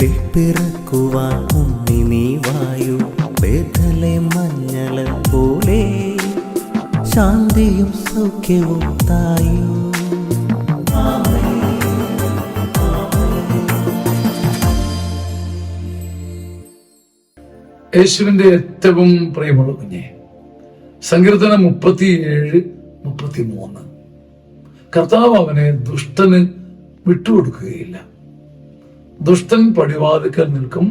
ഉള്ളിൽ പിറക്കുവാൻ ഉണ്ണി നീ വായു. ബേഥലേം മഞ്ഞള പോലെ ശാന്തിയും സൗഖ്യവും തായു. യേശുവിന്റെ ഏറ്റവും പ്രിയമുള്ള കുഞ്ഞെ, സങ്കീർത്തനം 37-33. കർത്താവ് അവനെ ദുഷ്ടന് വിട്ടുകൊടുക്കുകയില്ല. ദുഷ്ടൻ പടിവാതിക്കൽ നിൽക്കും,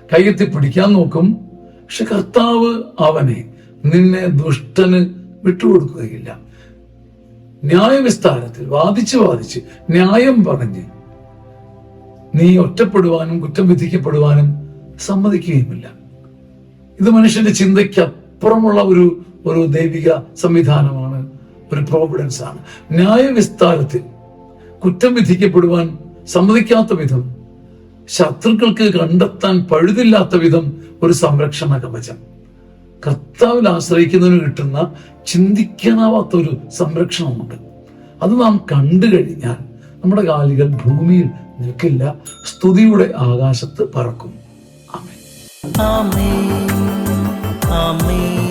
കയ്യെത്തി പിടിക്കാൻ നോക്കും, പക്ഷെ കർത്താവ് അവനെ, നിന്നെ ദുഷ്ടന് വിട്ടുകൊടുക്കുകയില്ല. ന്യായവിസ്താരത്തിൽ വാദിച്ച് ന്യായം പറഞ്ഞ് നീ ഒറ്റപ്പെടുവാനും കുറ്റം വിധിക്കപ്പെടുവാനും സമ്മതിക്കുകയുമില്ല. ഇത് മനുഷ്യന്റെ ചിന്തയ്ക്ക് അപ്പുറമുള്ള ഒരു ദൈവിക സംവിധാനമാണ്, ഒരു പ്രോവിഡൻസ് ആണ്. ന്യായവിസ്താരത്തിൽ കുറ്റം വിധിക്കപ്പെടുവാൻ സമ്മതിക്കാത്ത വിധം, ശത്രുക്കൾക്ക് കണ്ടെത്താൻ പഴുതില്ലാത്ത വിധം ഒരു സംരക്ഷണ കവചം. കർത്താവിൽ ആശ്രയിക്കുന്നതിന് കിട്ടുന്ന ചിന്തിക്കാനാവാത്ത ഒരു സംരക്ഷണമുണ്ട്. അത് നാം കണ്ടു കഴിഞ്ഞാൽ നമ്മുടെ കാലുകൾ ഭൂമിയിൽ നിൽക്കില്ല, സ്തുതിയുടെ ആകാശത്ത് പറക്കും. ആമേൻ. ആമേൻ. ആമേൻ.